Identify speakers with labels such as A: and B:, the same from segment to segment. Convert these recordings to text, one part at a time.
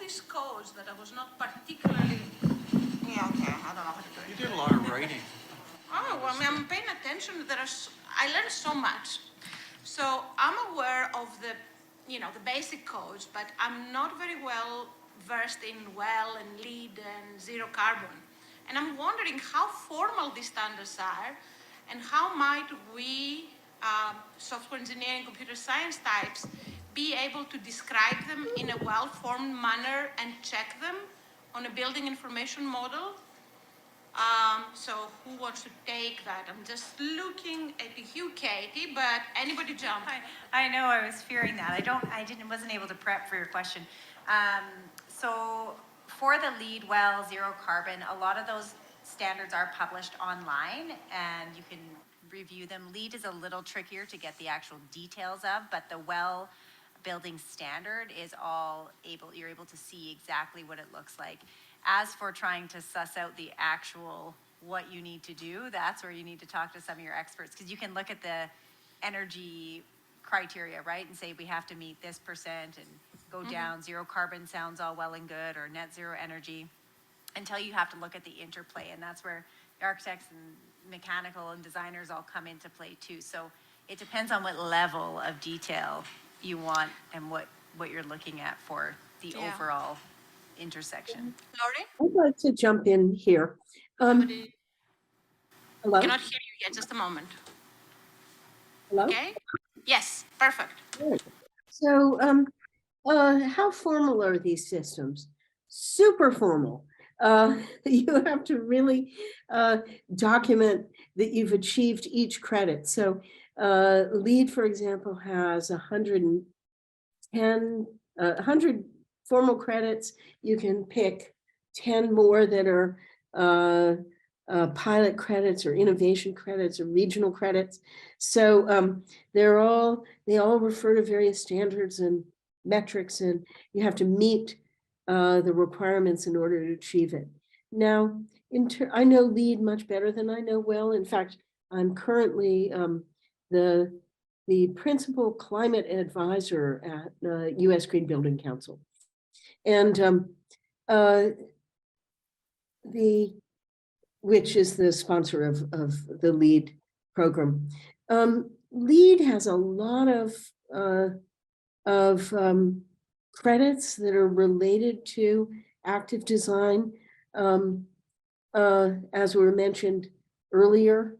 A: these codes that I was not particularly, yeah, okay, I don't know how to do it.
B: You did a lot of writing.
A: Oh, well, I mean, I'm paying attention. I learned so much. So I'm aware of the, the basic codes, but I'm not very well versed in well and lead and zero carbon. And I'm wondering how formal these standards are and how might we, software engineering, computer science types, be able to describe them in a well-formed manner and check them on a building information model. So who wants to take that? I'm just looking at you, Katie, but anybody jump?
C: I know, I was fearing that. Wasn't able to prep for your question. So for the LEED well zero carbon, a lot of those standards are published online and you can review them. LEED is a little trickier to get the actual details of, but the well building standard is you're able to see exactly what it looks like. As for trying to suss out the actual what you need to do, that's where you need to talk to some of your experts, because you can look at the energy criteria, right, and say we have to meet this percent and go down. Zero carbon sounds all well and good, or net zero energy, until you have to look at the interplay, and that's where the architects and mechanical and designers all come into play too. So it depends on what level of detail you want and what you're looking at for the overall intersection.
A: Laurie?
D: I'd like to jump in here.
A: Somebody
D: Hello?
A: cannot hear you yet, just a moment.
D: Hello?
A: Okay? Yes, perfect.
D: Good. So how formal are these systems? Super formal. You have to really document that you've achieved each credit. So LEED, for example, has 100 formal credits. You can pick 10 more that are pilot credits or innovation credits or regional credits. So they all refer to various standards and metrics, and you have to meet the requirements in order to achieve it. Now, I know LEED much better than I know well. In fact, I'm currently the principal climate advisor at U.S. Green Building Council. And which is the sponsor of the LEED program. LEED has a lot of credits that are related to active design. As we mentioned earlier,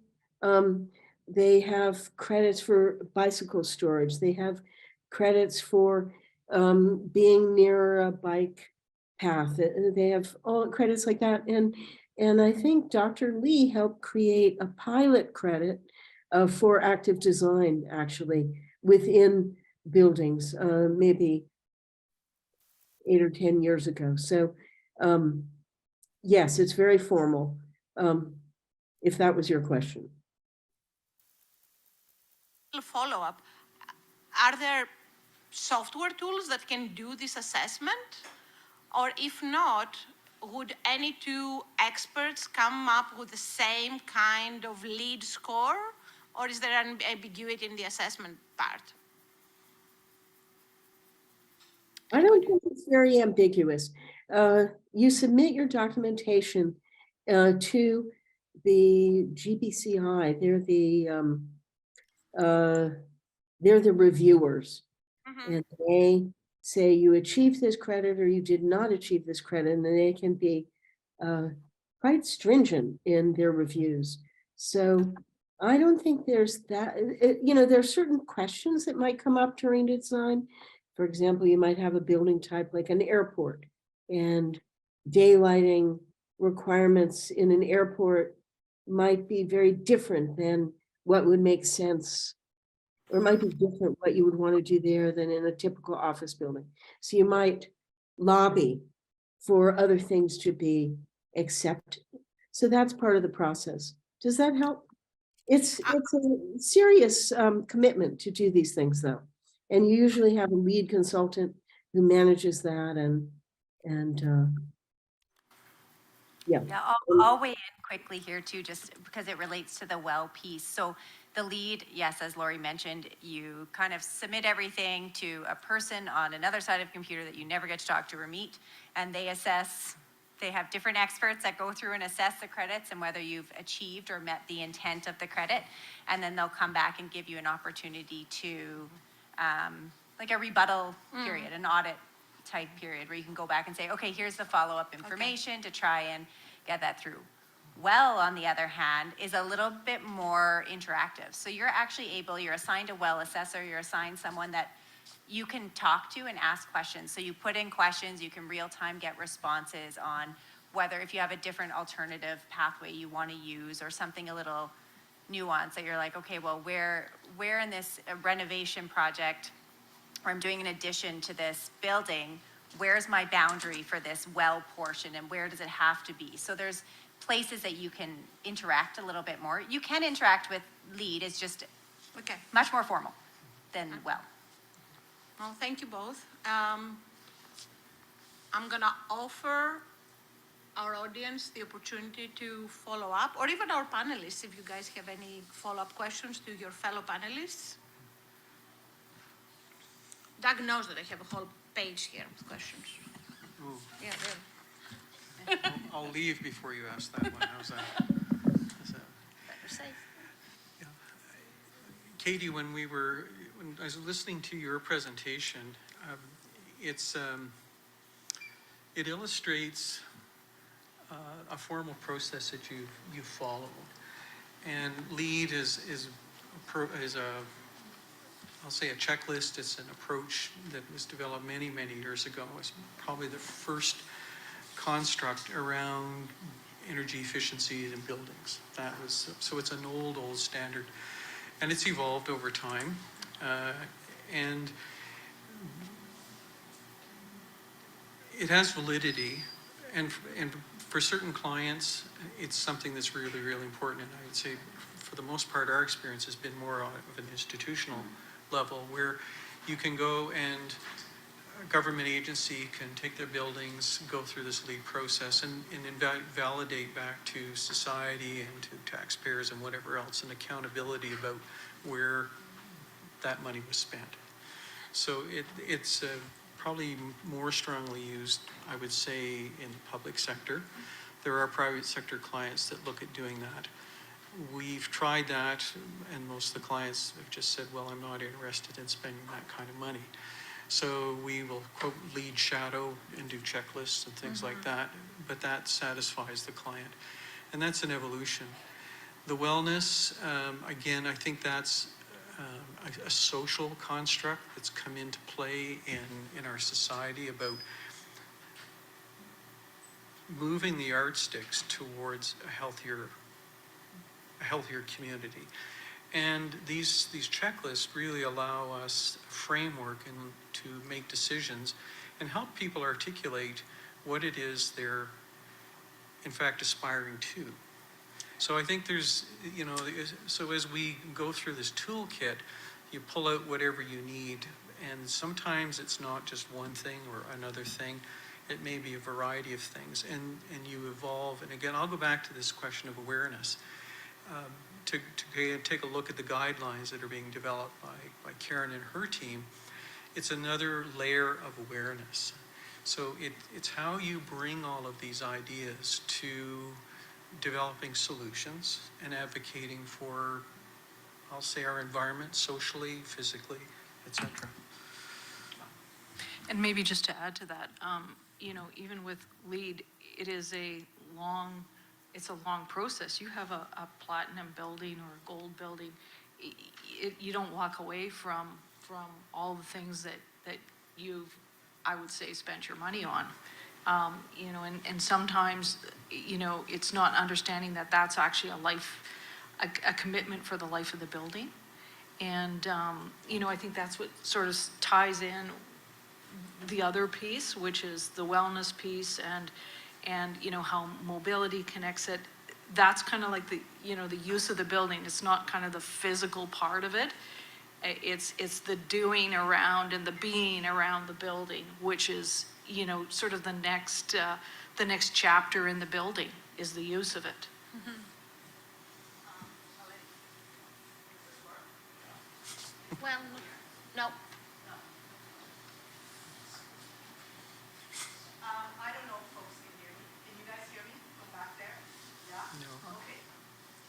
D: they have credits for bicycle storage. They have credits for being near a bike path. They have all credits like that. And I think Dr. Lee helped create a pilot credit for active design, actually, within buildings, maybe 8 or 10 years ago. So yes, it's very formal, if that was your question.
A: Follow-up. Are there software tools that can do this assessment? Or if not, would any two experts come up with the same kind of LEED score? Or is there an ambiguity in the assessment part?
D: I don't think it's very ambiguous. You submit your documentation to the GBCI. They're the reviewers, and they say you achieved this credit or you did not achieve this credit, and they can be quite stringent in their reviews. So I don't think there's that, there are certain questions that might come up during design. For example, you might have a building type like an airport, and daylighting requirements in an airport might be very different than what would make sense, or might be different what you would want to do there than in a typical office building. So you might lobby for other things to be accepted. So that's part of the process. Does that help? It's a serious commitment to do these things, though. And you usually have a lead consultant who manages that, and Yeah.
C: Yeah, I'll weigh in quickly here too, just because it relates to the well piece. So the lead, yes, as Lori mentioned, you kind of submit everything to a person on another side of the computer that you never get to talk to or meet, and they assess. They have different experts that go through and assess the credits and whether you've achieved or met the intent of the credit, and then they'll come back and give you an opportunity to, like a rebuttal period, an audit type period where you can go back and say, okay, here's the follow-up information to try and get that through. Well, on the other hand, is a little bit more interactive. So you're actually able, you're assigned a well assessor, you're assigned someone that you can talk to and ask questions. So you put in questions, you can real time get responses on whether if you have a different alternative pathway you want to use or something a little nuanced that you're like, okay, well, where in this renovation project or I'm doing an addition to this building, where's my boundary for this well portion and where does it have to be? So there's places that you can interact a little bit more. You can interact with lead, it's just
A: Okay.
C: much more formal than well.
A: Well, thank you both. I'm gonna offer our audience the opportunity to follow up, or even our panelists, if you guys have any follow-up questions to your fellow panelists. Doug knows that I have a whole page here with questions.
B: Ooh,
A: Yeah, there.
B: I'll leave before you ask that one. How's that?
A: Better safe.
B: Yeah. Katie, when I was listening to your presentation, it illustrates a formal process that you've followed. And LEAD is I'll say a checklist. It's an approach that was developed many, many years ago. It's probably the first construct around energy efficiency in buildings. So it's an old standard, and it's evolved over time. And it has validity, and for certain clients, it's something that's really, really important. And I would say, for the most part, our experience has been more of an institutional level, where you can go and a government agency can take their buildings, go through this LEED process, and validate back to society and to taxpayers and whatever else, and accountability about where that money was spent. So it's probably more strongly used, I would say, in the public sector. There are private sector clients that look at doing that. We've tried that, and most of the clients have just said, well, I'm not interested in spending that kind of money. So we will quote LEED shadow and do checklists and things like that, but that satisfies the client. And that's an evolution. The wellness, again, I think that's a social construct that's come into play in our society about moving the yardsticks towards a healthier community. And these checklists really allow us a framework and to make decisions and help people articulate what it is they're in fact aspiring to. So I think there's, so as we go through this toolkit, you pull out whatever you need, and sometimes it's not just one thing or another thing. It may be a variety of things, and you evolve. And again, I'll go back to this question of awareness. To take a look at the guidelines that are being developed by Karen and her team, it's another layer of awareness. So it's how you bring all of these ideas to developing solutions and advocating for, I'll say, our environment, socially, physically, etc.
E: And maybe just to add to that, even with LEED, it's a long process. You have a platinum building or a gold building, you don't walk away from all the things that you've, I would say, spent your money on. And sometimes, it's not understanding that that's actually a commitment for the life of the building. And, I think that's what sort of ties in the other piece, which is the wellness piece and how mobility connects it. That's kind of like the use of the building. It's not kind of the physical part of it. It's the doing around and the being around the building, which is, sort of the next the next chapter in the building is the use of it.
A: Well, no.
F: I don't know if folks can hear me. Can you guys hear me from back there? Yeah?
B: No,
F: Okay.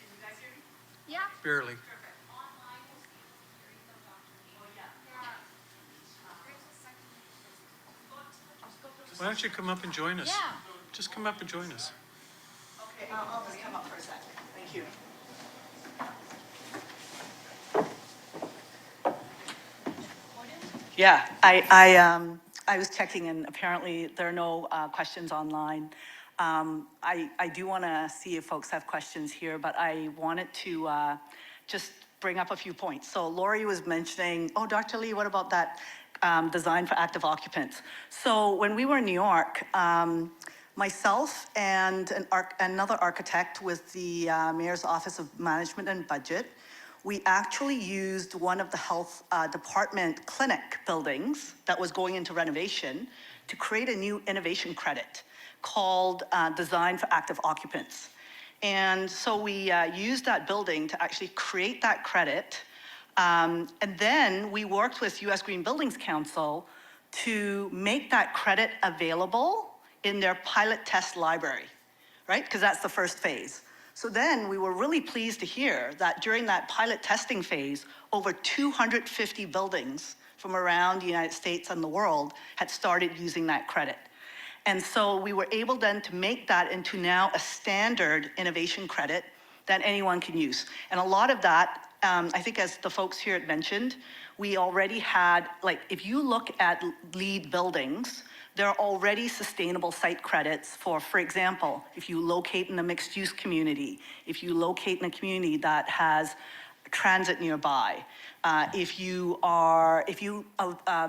F: Can you guys hear me?
A: Yeah.
B: barely.
F: Perfect. Online, we'll see if we're hearing from Dr. Lee. Oh, yeah.
B: Why don't you come up and join us?
A: Yeah.
B: Just come up and join us.
F: Okay, I'll just come up for a second. Thank you. Yeah, I was checking and apparently there are no questions online. I do want to see if folks have questions here, but I wanted to just bring up a few points. So Lori was mentioning, oh, Dr. Lee, what about that design for active occupants? So when we were in New York, myself and another architect with the Mayor's Office of Management and Budget, we actually used one of the health department clinic buildings that was going into renovation to create a new innovation credit called Design for Active Occupants. And so we used that building to actually create that credit. And then we worked with US Green Buildings Council to make that credit available in their pilot test library, right? Because that's the first phase. So then we were really pleased to hear that during that pilot testing phase, over 250 buildings from around the United States and the world had started using that credit. And so we were able then to make that into now a standard innovation credit that anyone can use. And a lot of that, I think as the folks here had mentioned, we already had, like, if you look at LEED buildings, there are already sustainable site credits for example, if you locate in a mixed use community, if you locate in a community that has transit nearby, if you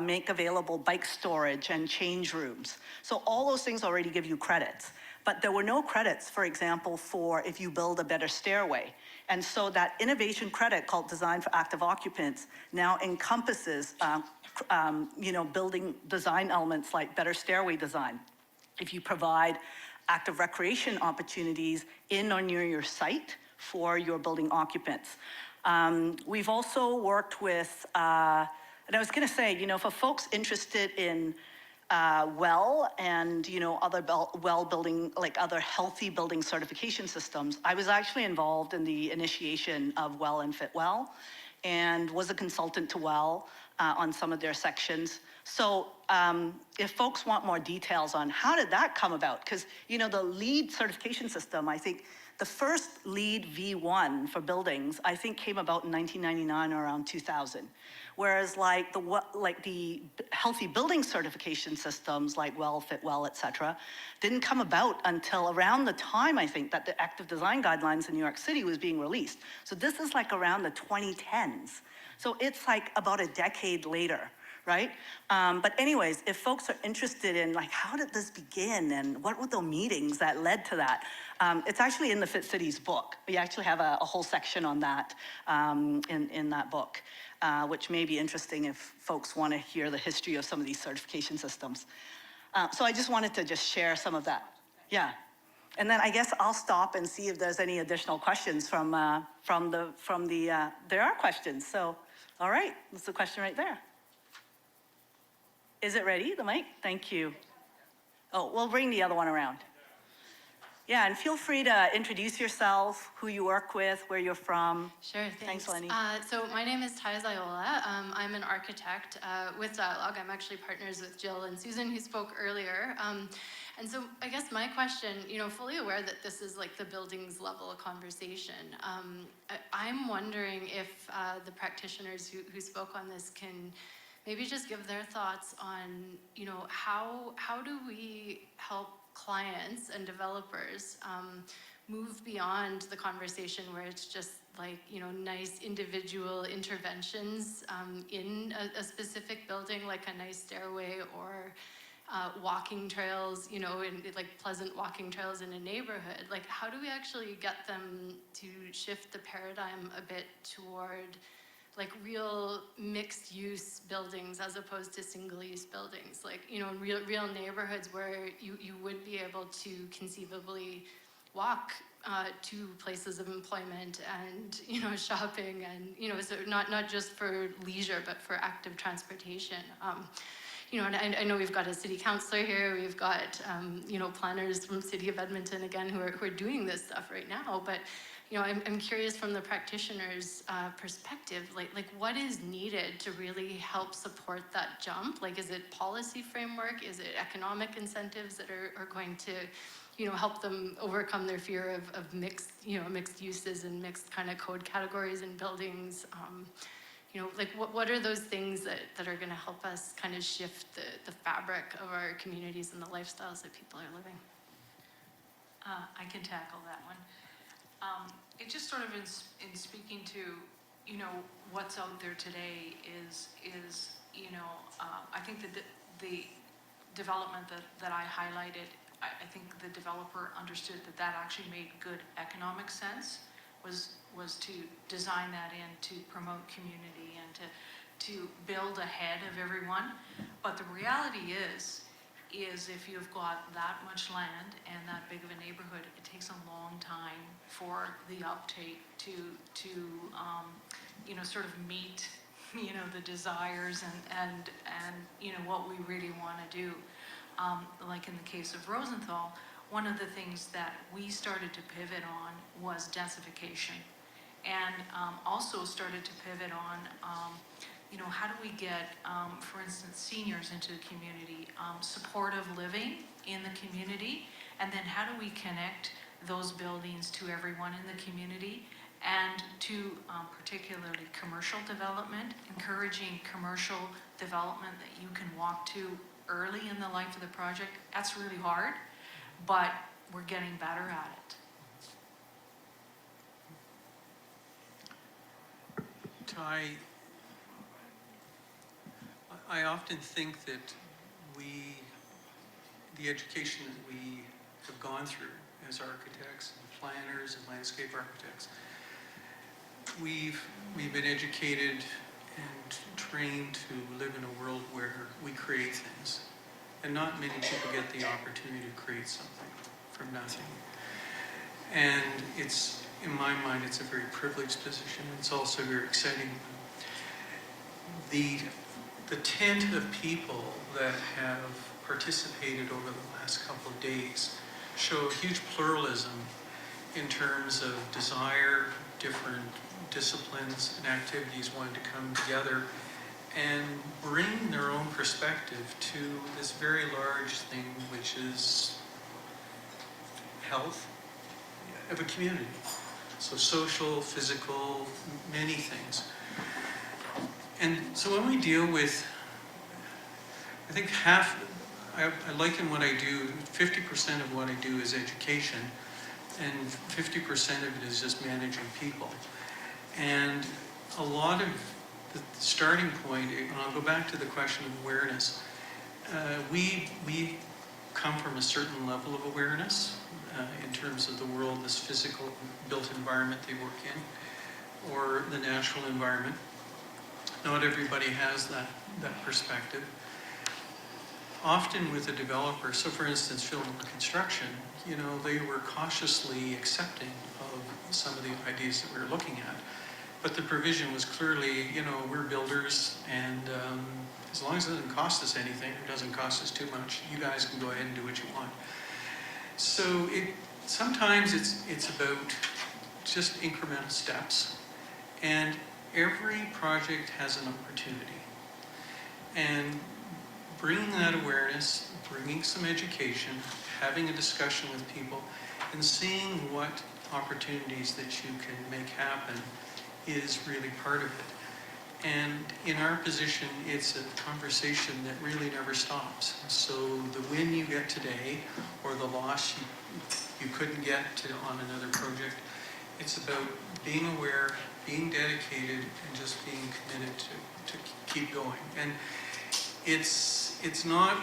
F: make available bike storage and change rooms. So all those things already give you credits. But there were no credits, for example, for if you build a better stairway. And so that innovation credit called Design for Active Occupants now encompasses building design elements like better stairway design. If you provide active recreation opportunities in or near your site for your building occupants. We've also worked with, and I was going to say, for folks interested in WELL and other WELL building, like other healthy building certification systems, I was actually involved in the initiation of WELL and FitWell, and was a consultant to WELL on some of their sections. So if folks want more details on how did that come about, because the LEED certification system, I think the first LEED V1 for buildings, I think came about in 1999 or around 2000. Whereas like the healthy building certification systems like WELL, FitWell, et cetera, didn't come about until around the time, I think, that the active design guidelines in New York City was being released. So this is like around the 2010s. So it's like about a decade later, right? But anyways, if folks are interested in like, how did this begin and what were the meetings that led to that? It's actually in the Fit Cities book. We actually have a whole section on that in that book, which may be interesting if folks want to hear the history of some of these certification systems. So I just wanted to just share some of that. Yeah. And then I guess I'll stop and see if there's any additional questions from the, there are questions. So, all right, that's the question right there. Is it ready, the mic? Thank you. Oh, we'll bring the other one around. Yeah, and feel free to introduce yourself, who you work with, where you're from.
G: Sure, thanks.
F: Eleni.
G: So my name is Ty Ziola. I'm an architect with Dialogue. I'm actually partners with Jill and Susan, who spoke earlier. And so I guess my question, fully aware that this is like the buildings level of conversation. I'm wondering if the practitioners who spoke on this can maybe just give their thoughts on, how do we help clients and developers move beyond the conversation where it's just like, nice individual interventions in a specific building, like a nice stairway or walking trails, in like pleasant walking trails in a neighborhood. Like, how do we actually get them to shift the paradigm a bit toward like real mixed use buildings as opposed to single use buildings, like, you know, real neighborhoods where you would be able to conceivably walk to places of employment and, you know, shopping and, you know, so not just for leisure, but for active transportation. You know, and I know we've got a city councillor here, we've got, you know, planners from City of Edmonton, again, who are doing this stuff right now, but, you know, I'm curious from the practitioner's perspective, like what is needed to really help support that jump? Like, is it policy framework? Is it economic incentives that are going to, you know, help them overcome their fear of mixed, you know, mixed uses and mixed kind of code categories in buildings? You know, like what are those things that are going to help us kind of shift the fabric of our communities and the lifestyles that people are living?
E: I can tackle that one. It just sort of in speaking to, you know, what's out there today is you know, I think that the development that I highlighted, I think the developer understood that actually made good economic sense, was to design that in to promote community and to build ahead of everyone. But the reality is if you've got that much land and that big of a neighborhood, it takes a long time for the uptake to you know, sort of meet, you know, the desires and you know, what we really want to do. Like in the case of Rosenthal, one of the things that we started to pivot on was densification, and also started to pivot on you know, how do we get, for instance, seniors into the community, supportive living in the community, and then how do we connect those buildings to everyone in the community, and to particularly commercial development, encouraging commercial development that you can walk to early in the life of the project. That's really hard, but we're getting better at it.
B: I often think that the education that we have gone through as architects and planners and landscape architects, we've been educated and trained to live in a world where we create things. And not many people get the opportunity to create something from nothing. And it's, in my mind, it's a very privileged position. It's also very exciting. The tent of people that have participated over the last couple of days show a huge pluralism in terms of desire, different disciplines and activities wanting to come together and bring their own perspective to this very large thing, which is health of a community. So social, physical, many things. And so when we deal with, I think I liken what I do, 50% of what I do is education, and 50% of it is just managing people. And a lot of the starting point, and I'll go back to the question of awareness, we come from a certain level of awareness in terms of the world, this physical built environment they work in, or the natural environment. Not everybody has that perspective. Often with a developer, so for instance, Fillmore Construction, you know, they were cautiously accepting of some of the ideas that we were looking at. But the provision was clearly, you know, we're builders, and as long as it doesn't cost us anything, or doesn't cost us too much, you guys can go ahead and do what you want. So sometimes it's about just incremental steps, and every project has an opportunity. And bringing that awareness, bringing some education, having a discussion with people, and seeing what opportunities that you can make happen is really part of it. And in our position, it's a conversation that really never stops. So the win you get today, or the loss you couldn't get on another project, it's about being aware, being dedicated, and just being committed to keep going. And it's not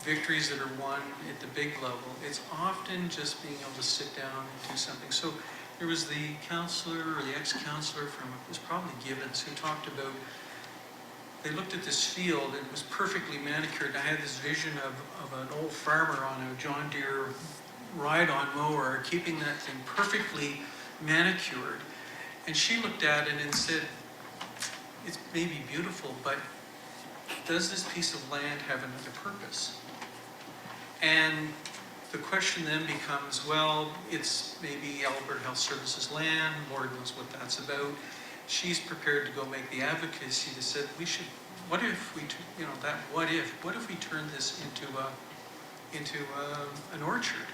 B: victories that are won at the big level. It's often just being able to sit down and do something. So There was the counselor or the ex-counselor from, it was probably Gibbons, who talked about, they looked at this field and it was perfectly manicured. I had this vision of an old farmer on a John Deere ride-on mower, keeping that thing perfectly manicured. And she looked at it and said, it's maybe beautiful, but does this piece of land have another purpose? And the question then becomes, well, it's maybe Alberta Health Services land, Lord knows what that's about. She's prepared to go make the advocacy to say, we should, what if we, what if we turn this into an orchard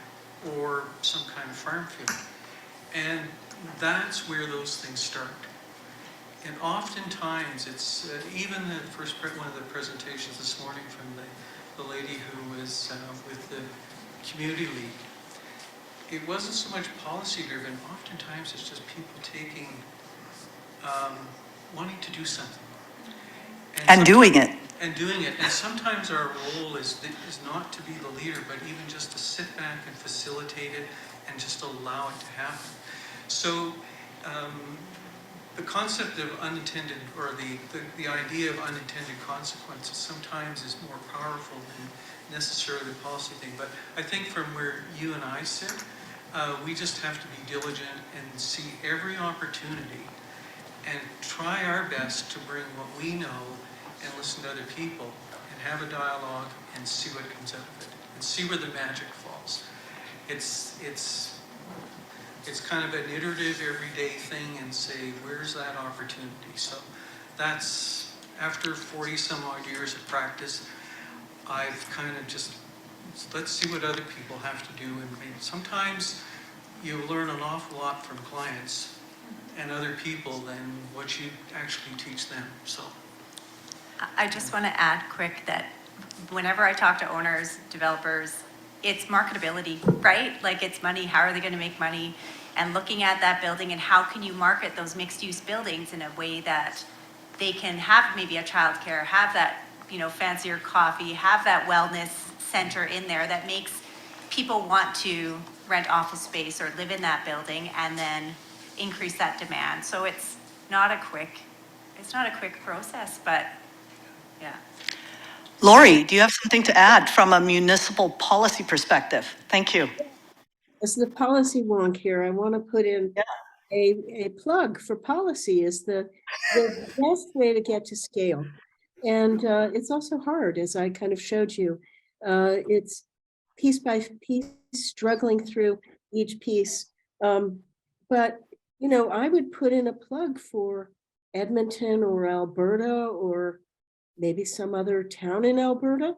B: or some kind of farm field? And that's where those things start. And oftentimes it's, even the first, one of the presentations this morning from the lady who was with the community lead, it wasn't so much policy driven, oftentimes it's just people taking, wanting to do something.
F: And doing it.
B: And doing it. And sometimes our role is not to be the leader, but even just to sit back and facilitate it and just allow it to happen. So the concept of unintended, or the idea of unintended consequences sometimes is more powerful than necessarily the policy thing. But I think from where you and I sit, we just have to be diligent and see every opportunity and try our best to bring what we know and listen to other people and have a dialogue and see what comes out of it and see where the magic falls. It's kind of an iterative, everyday thing, and say, where's that opportunity? So that's, after 40 some odd years of practice, I've kind of just, let's see what other people have to do. And sometimes you learn an awful lot from clients and other people than what you actually teach them. So
C: I just want to add quick that whenever I talk to owners, developers, it's marketability, right? Like, it's money. How are they going to make money? And looking at that building and how can you market those mixed-use buildings in a way that they can have maybe a childcare, have that, fancier coffee, have that wellness center in there that makes people want to rent office space or live in that building, and then increase that demand. So it's not a quick process, but yeah.
F: Lori, do you have something to add from a municipal policy perspective? Thank you.
D: As the policy wonk here, I want to put in a plug for policy is the best way to get to scale. And it's also hard, as I kind of showed you. It's piece by piece, struggling through each piece. But, I would put in a plug for Edmonton or Alberta or maybe some other town in Alberta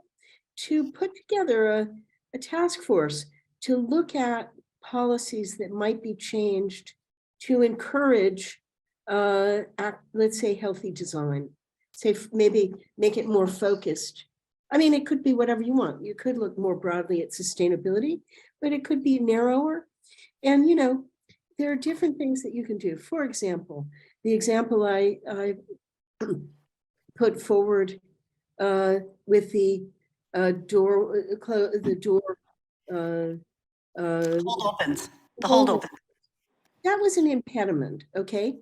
D: to put together a task force to look at policies that might be changed to encourage, let's say, healthy design. Say, maybe make it more focused. I mean, it could be whatever you want. You could look more broadly at sustainability, but it could be narrower. And, there are different things that you can do. For example, the example I put forward with the door, the door.
F: Hold opens. The hold opens.
D: That was an impediment, okay?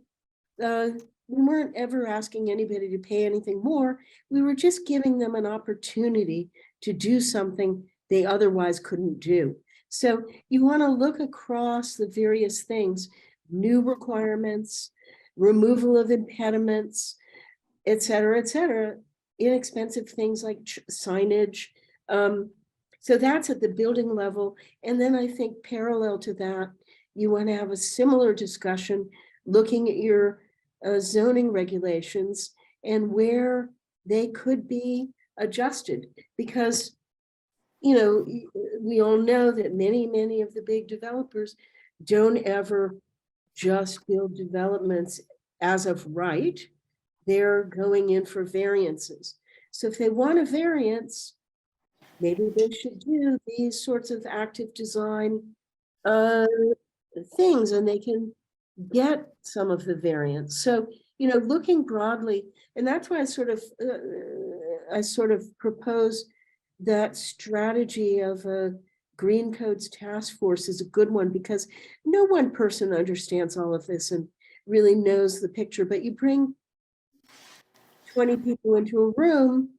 D: We weren't ever asking anybody to pay anything more. We were just giving them an opportunity to do something they otherwise couldn't do. So you want to look across the various things, new requirements, removal of impediments, et cetera, inexpensive things like signage. So that's at the building level. And then I think parallel to that, you want to have a similar discussion looking at your zoning regulations and where they could be adjusted. Because, we all know that many of the big developers don't ever just build developments as of right. They're going in for variances. So if they want a variance, maybe they should do these sorts of active design things, and they can get some of the variance. So, looking broadly, and that's why I sort of propose that strategy of a Green Codes Task Force is a good one because no one person understands all of this and really knows the picture, but you bring 20 people into a room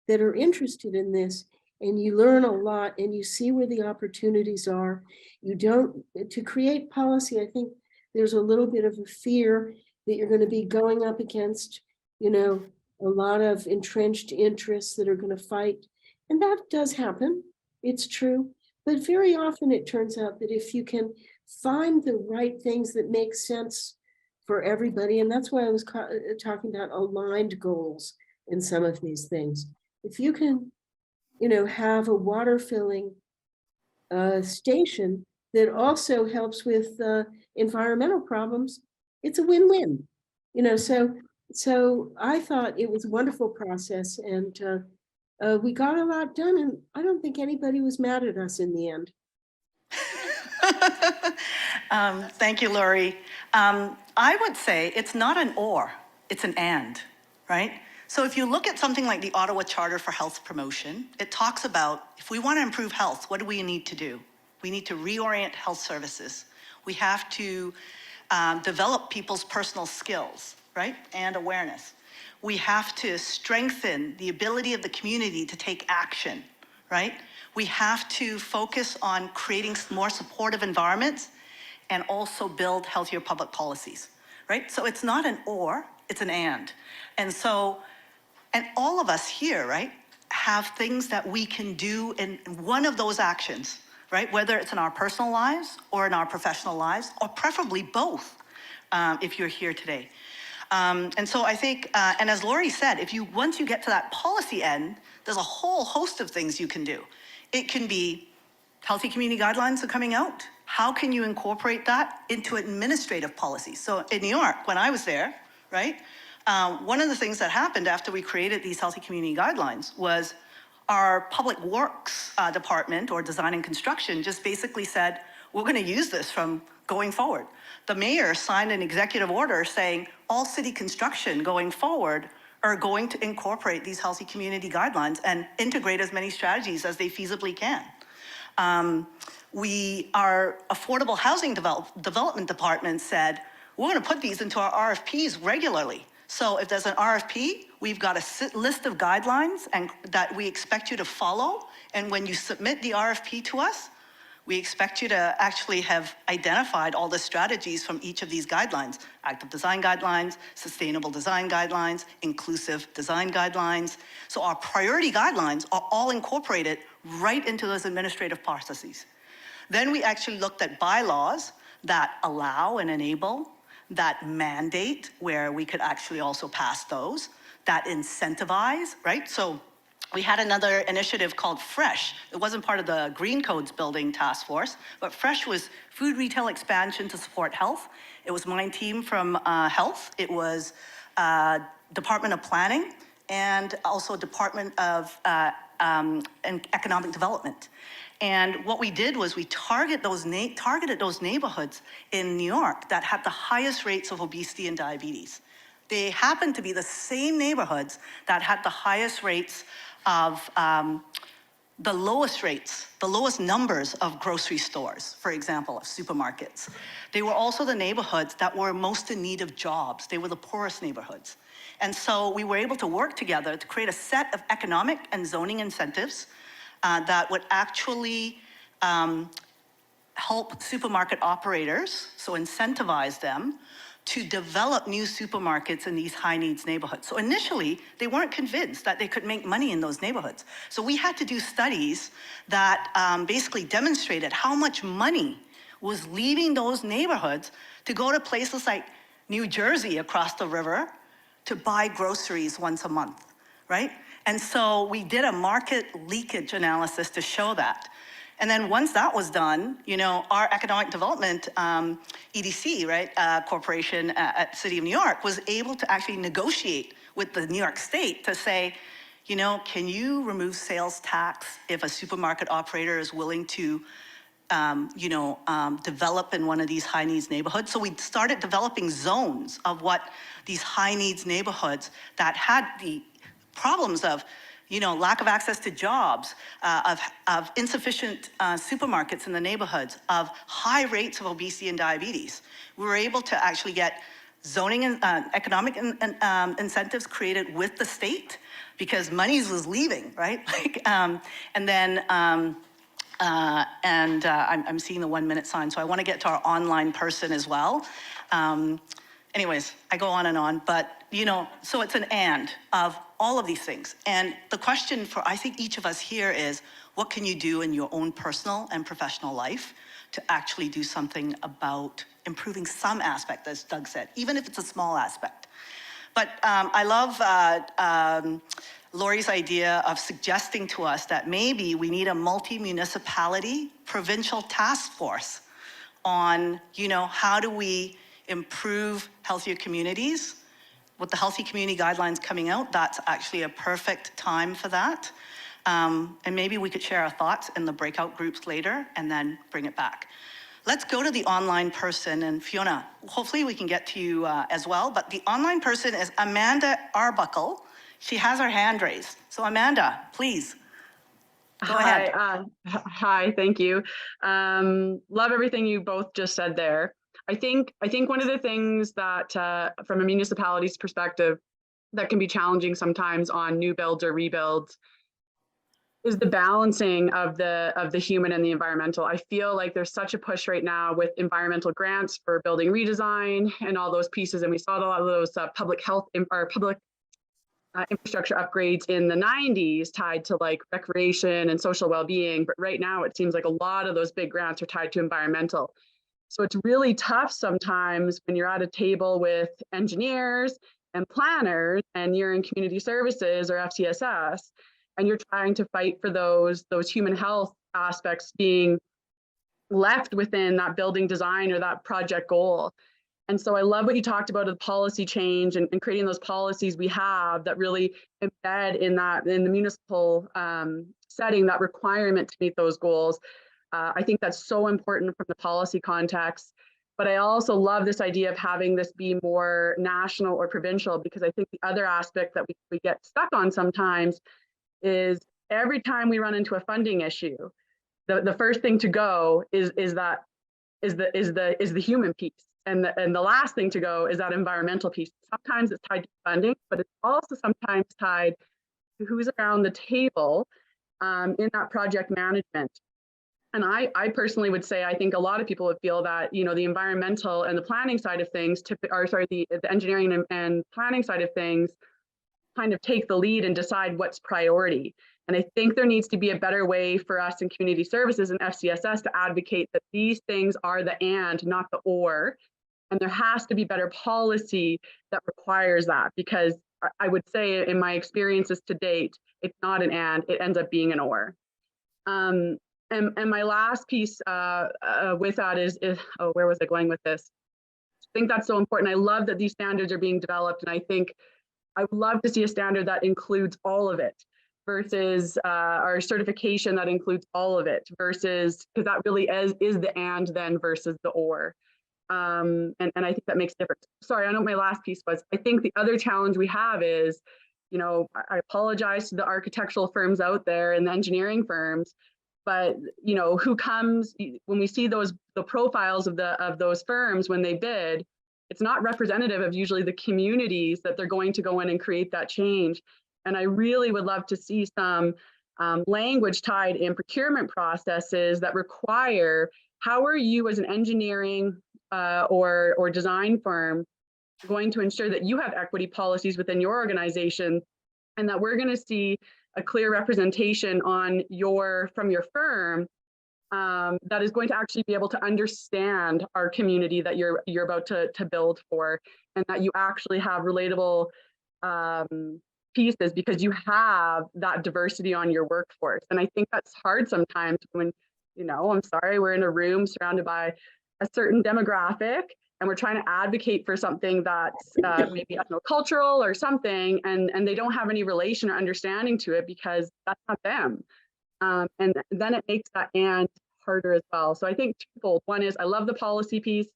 D: that are interested in this, and you learn a lot and you see where the opportunities are. You don't, to create policy, I think there's a little bit of a fear that you're going to be going up against, you know, a lot of entrenched interests that are going to fight. And that does happen. It's true. But very often it turns out that if you can find the right things that make sense for everybody, and that's why I was talking about aligned goals in some of these things. If you can, you know, have a water filling station that also helps with environmental problems, it's a win-win. You know, so I thought it was a wonderful process, and we got a lot done, and I don't think anybody was mad at us in the end.
F: Thank you, Lori. I would say it's not an or, it's an and, right? So if you look at something like the Ottawa Charter for Health Promotion, it talks about if we want to improve health, what do we need to do? We need to reorient health services. We have to develop people's personal skills, right? And awareness. We have to strengthen the ability of the community to take action, right? We have to focus on creating more supportive environments and also build healthier public policies, right? So it's not an or, it's an and. And so, and all of us here, right, have things that we can do in one of those actions, right? Whether it's in our personal lives or in our professional lives, or preferably both, if you're here today. And so I think, and as Lori said, once you get to that policy end, there's a whole host of things you can do. It can be healthy community guidelines are coming out. How can you incorporate that into administrative policies? So in New York, when I was there, right, one of the things that happened after we created these healthy community guidelines was our public works department, or design and construction, just basically said, we're going to use this from going forward. The mayor signed an executive order saying all city construction going forward are going to incorporate these healthy community guidelines and integrate as many strategies as they feasibly can. Our affordable housing development department said, we're going to put these into our RFPs regularly. So if there's an RFP, we've got a list of guidelines and that we expect you to follow. And when you submit the RFP to us, we expect you to actually have identified all the strategies from each of these guidelines: active design guidelines, sustainable design guidelines, inclusive design guidelines. So our priority guidelines are all incorporated right into those administrative processes. Then we actually looked at bylaws that allow and enable, that mandate, where we could actually also pass those, that incentivize, right? So we had another initiative called FRESH. It wasn't part of the Green Codes Building Task Force, but FRESH was food retail expansion to support health. It was my team from health. It was Department of Planning and also Department of Economic Development. And what we did was we targeted those neighborhoods in New York that had the highest rates of obesity and diabetes. They happened to be the same neighborhoods that had the highest rates of the lowest numbers of grocery stores, for example, of supermarkets. They were also the neighborhoods that were most in need of jobs. They were the poorest neighborhoods. And so we were able to work together to create a set of economic and zoning incentives that would actually help supermarket operators, so incentivize them to develop new supermarkets in these high needs neighborhoods. So initially, they weren't convinced that they could make money in those neighborhoods. So we had to do studies that basically demonstrated how much money was leaving those neighborhoods to go to places like New Jersey across the river to buy groceries once a month, right? And so we did a market leakage analysis to show that. And then once that was done, you know, our economic development EDC, right, corporation at City of New York was able to actually negotiate with the New York State to say, you know, can you remove sales tax if a supermarket operator is willing to, develop in one of these high needs neighborhoods? So we started developing zones of what these high needs neighborhoods that had the problems of lack of access to jobs, of insufficient supermarkets in the neighborhoods, of high rates of obesity and diabetes. We were able to actually get zoning and economic incentives created with the state because monies was leaving, right? I'm seeing the 1 minute sign, so I want to get to our online person as well. Anyways, I go on and on, but so it's an and of all of these things. And the question for, I think, each of us here is, what can you do in your own personal and professional life to actually do something about improving some aspect, as Doug said, even if it's a small aspect. But I love Lori's idea of suggesting to us that maybe we need a multi-municipality provincial task force on, how do we improve healthier communities. With the Healthy Community Guidelines coming out, that's actually a perfect time for that. And maybe we could share our thoughts in the breakout groups later and then bring it back. Let's go to the online person, and Fiona, hopefully we can get to you as well, but the online person is Amanda Arbuckle. She has her hand raised. So Amanda, please, go ahead.
H: Hi, thank you. Love everything you both just said there. I think one of the things that from a municipality's perspective that can be challenging sometimes on new builds or rebuilds is the balancing of the human and the environmental. I feel like there's such a push right now with environmental grants for building redesign and all those pieces, and we saw a lot of those public health or public infrastructure upgrades in the 90s tied to like recreation and social well-being, but right now it seems like a lot of those big grants are tied to environmental. So it's really tough sometimes when you're at a table with engineers and planners and you're in community services or FCSS, and you're trying to fight for those human health aspects being left within that building design or that project goal. And so I love what you talked about of policy change and creating those policies we have that really embed in the municipal setting, that requirement to meet those goals. I think that's so important from the policy context. But I also love this idea of having this be more national or provincial, because I think the other aspect that we get stuck on sometimes is every time we run into a funding issue, the first thing to go is the human piece, and the last thing to go is that environmental piece. Sometimes it's tied to funding, but it's also sometimes tied to who's around the table in that project management. And I personally would say, I think a lot of people would feel that, the environmental and the planning side of things, the engineering and planning side of things kind of take the lead and decide what's priority. And I think there needs to be a better way for us in community services and FCSS to advocate that these things are the and, not the or. And there has to be better policy that requires that, because I would say in my experiences to date, it's not an and, it ends up being an or. And my last piece with that is, where was I going with this? I think that's so important. I love that these standards are being developed, and I think I would love to see a standard that includes all of it versus our certification that includes all of it versus, because that really is the and then versus the or. And I think that makes a difference. Sorry, I know what my last piece was. I think the other challenge we have is, I apologize to the architectural firms out there and the engineering firms, but who comes when we see the profiles of those firms when they bid, it's not representative of usually the communities that they're going to go in and create that change. And I really would love to see some language tied in procurement processes that require, how are you as an engineering or design firm going to ensure that you have equity policies within your organization, and that we're going to see a clear representation from your firm that is going to actually be able to understand our community that you're about to build for, and that you actually have relatable pieces because you have that diversity on your workforce. And I think that's hard sometimes when, I'm sorry, we're in a room surrounded by a certain demographic and we're trying to advocate for something that's maybe ethnocultural or something, and they don't have any relation or understanding to it because that's not them. And then it makes that and harder as well. So I think twofold. One is, I love the policy piece.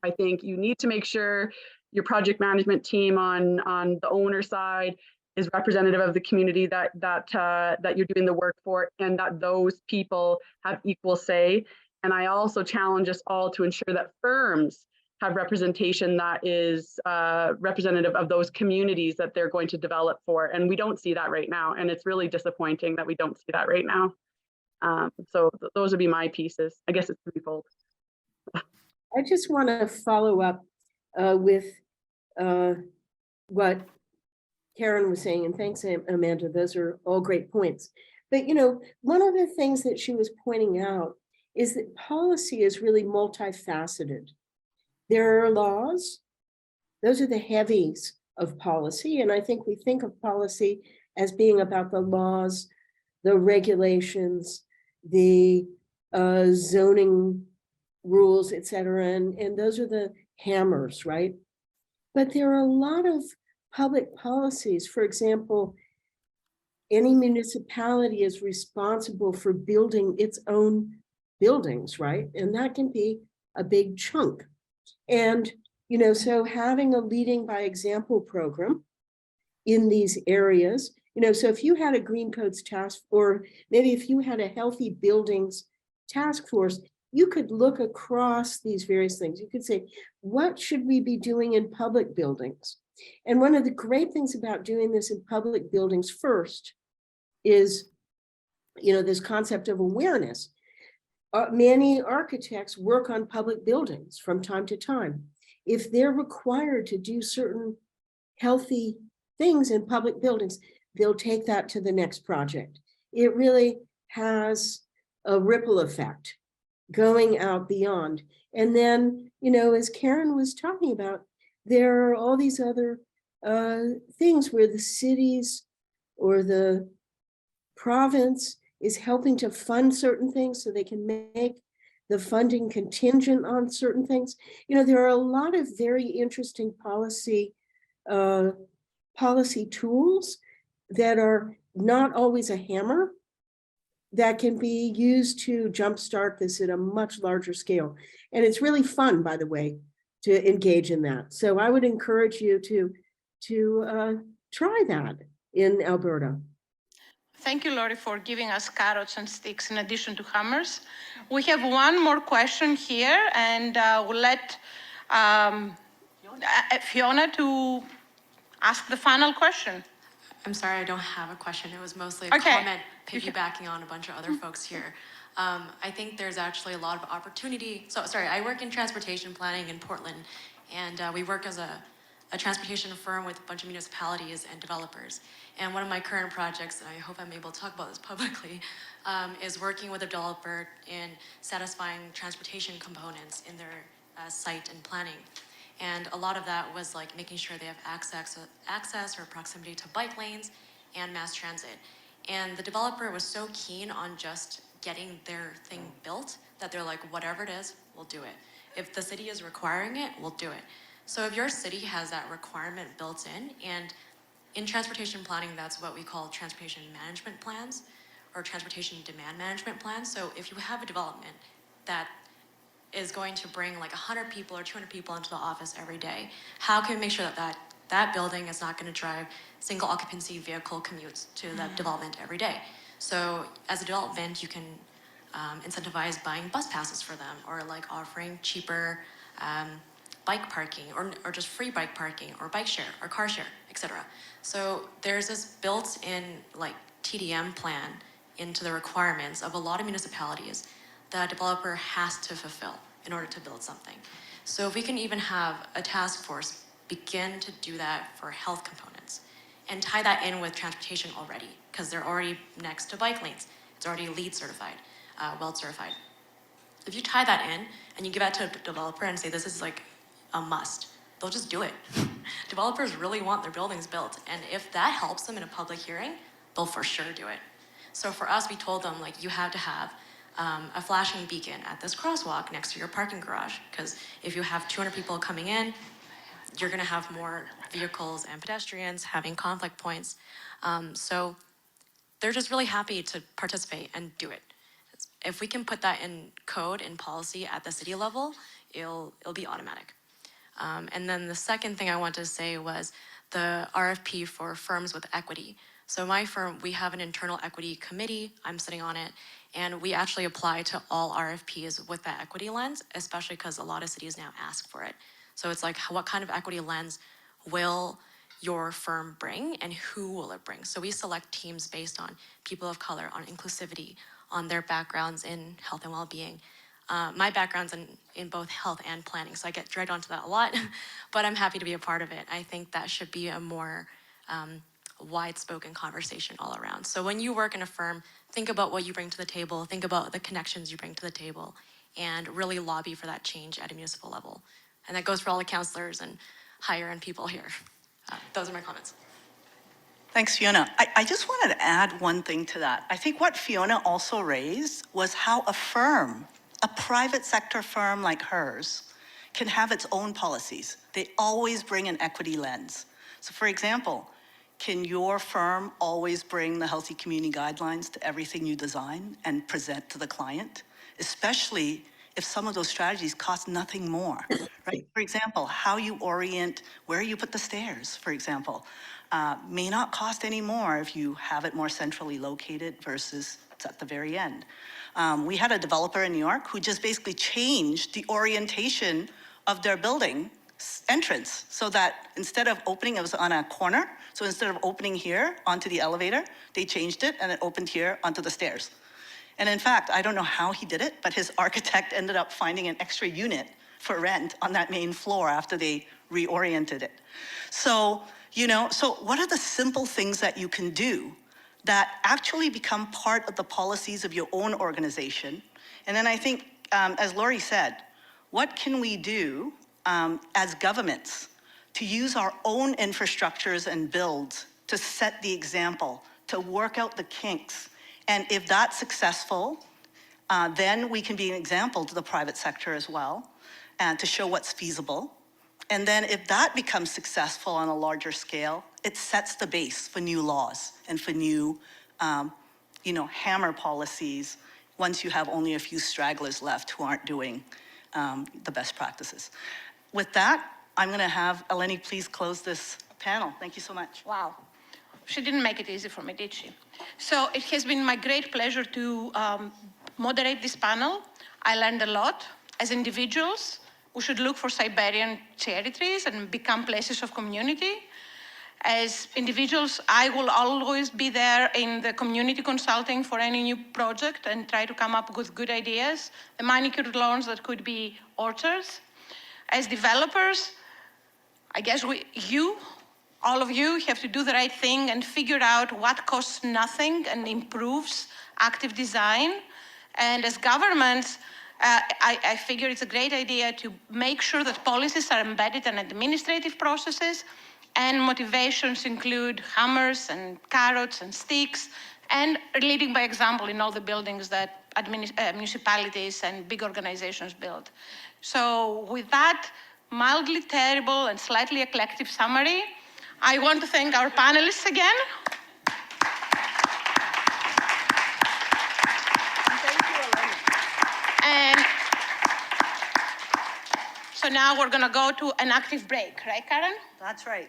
H: I think you need to make sure your project management team on the owner side is representative of the community that you're doing the work for, and that those people have equal say. And I also challenge us all to ensure that firms have representation that is representative of those communities that they're going to develop for. And we don't see that right now. And it's really disappointing that we don't see that right now. So those would be my pieces. I guess it's threefold.
D: I just want to follow up with what Karen was saying, and thanks, Amanda, those are all great points. But, you know, one of the things that she was pointing out is that policy is really multifaceted. There are laws, those are the heavies of policy, and I think we think of policy as being about the laws, the regulations, the zoning rules, et cetera, and those are the hammers, right? But there are a lot of public policies. For example, any municipality is responsible for building its own buildings, right? And that can be a big chunk. And, you know, so having a leading by example program in these areas, you know, so if you had a Green Codes task, or maybe if you had a healthy buildings task force, you could look across these various things. You could say, what should we be doing in public buildings? And one of the great things about doing this in public buildings first is, you know, this concept of awareness. Many architects work on public buildings from time to time. If they're required to do certain healthy things in public buildings, they'll take that to the next project. It really has a ripple effect going out beyond. And then, you know, as Karen was talking about, there are all these other things where the cities or the province is helping to fund certain things so they can make the funding contingent on certain things. You know, there are a lot of very interesting policy tools that are not always a hammer, that can be used to jumpstart this at a much larger scale. And it's really fun, by the way, to engage in that. So I would encourage you to try that in Alberta.
A: Thank you, Lori, for giving us carrots and sticks in addition to hammers. We have one more question here, and we'll let Fiona to ask the final question.
I: I'm sorry, I don't have a question. It was mostly a
A: Okay.
I: comment piggybacking on a bunch of other folks here. I think there's actually a lot of opportunity. So, sorry, I work in transportation planning in Portland, and we work as a transportation firm with a bunch of municipalities and developers. And one of my current projects, and I hope I'm able to talk about this publicly, is working with a developer in satisfying transportation components in their site and planning. And a lot of that was like making sure they have access or proximity to bike lanes and mass transit. And the developer was so keen on just getting their thing built that they're like, whatever it is, we'll do it. If the city is requiring it, we'll do it. So if your city has that requirement built in, and in transportation planning, that's what we call transportation management plans or transportation demand management plans. So if you have a development that is going to bring like 100 people or 200 people into the office every day, how can we make sure that that building is not going to drive single occupancy vehicle commutes to that development every day? So as a development, you can incentivize buying bus passes for them, or like offering cheaper bike parking, or just free bike parking, or bike share, or car share, etc. So there's this built-in like TDM plan into the requirements of a lot of municipalities that a developer has to fulfill in order to build something. So if we can even have a task force begin to do that for health components and tie that in with transportation already, because they're already next to bike lanes. It's already LEED certified, WELD certified. If you tie that in and you give that to a developer and say, this is like a must, they'll just do it. Developers really want their buildings built. And if that helps them in a public hearing, they'll for sure do it. So for us, we told them, like, you have to have a flashing beacon at this crosswalk next to your parking garage, because if you have 200 people coming in, you're gonna have more vehicles and pedestrians having conflict points. So they're just really happy to participate and do it. If we can put that in code and policy at the city level, it'll be automatic. And then the second thing I wanted to say was the RFP for firms with equity. So my firm, we have an internal equity committee, I'm sitting on it, and we actually apply to all RFPs with that equity lens, especially because a lot of cities now ask for it. So it's like, what kind of equity lens will your firm bring and who will it bring? So we select teams based on people of color, on inclusivity, on their backgrounds in health and well-being. My background's in both health and planning, so I get dragged onto that a lot, but I'm happy to be a part of it. I think that should be a more wide-spoken conversation all around. So when you work in a firm, think about what you bring to the table, think about the connections you bring to the table, and really lobby for that change at a municipal level. And that goes for all the counselors and higher-end people here. Those are my comments.
F: Thanks, Fiona. I just wanted to add one thing to that. I think what Fiona also raised was how a firm, a private sector firm like hers, can have its own policies. They always bring an equity lens. So for example, can your firm always bring the healthy community guidelines to everything you design and present to the client? Especially if some of those strategies cost nothing more, right? For example, how you orient, where you put the stairs, for example, may not cost any more if you have it more centrally located versus it's at the very end. We had a developer in New York who just basically changed the orientation of their building entrance so that instead of opening, it was on a corner. So instead of opening here onto the elevator, they changed it and it opened here onto the stairs. And in fact, I don't know how he did it, but his architect ended up finding an extra unit for rent on that main floor after they reoriented it. So, so what are the simple things that you can do that actually become part of the policies of your own organization? And then I think, as Lori said, what can we do as governments to use our own infrastructures and builds to set the example, to work out the kinks? And if that's successful, then we can be an example to the private sector as well, and to show what's feasible. And then if that becomes successful on a larger scale, it sets the base for new laws and for new, hammer policies once you have only a few stragglers left who aren't doing the best practices. With that, I'm going to have Eleni please close this panel. Thank you so much.
A: Wow. She didn't make it easy for me, did she? So it has been my great pleasure to moderate this panel. I learned a lot. As individuals, we should look for Siberian cherry trees and become places of community. As individuals, I will always be there in the community consulting for any new project and try to come up with good ideas, the manicured lawns that could be orchards. As developers, I guess all of you have to do the right thing and figure out what costs nothing and improves active design. And as governments, I figure it's a great idea to make sure that policies are embedded in administrative processes and motivations include hammers and carrots and sticks and leading by example in all the buildings that municipalities and big organizations build. So with that mildly terrible and slightly eclectic summary, I want to thank our panelists again. Thank you, Eleni. And so now we're going to go to an active break, right, Karen?
F: That's right.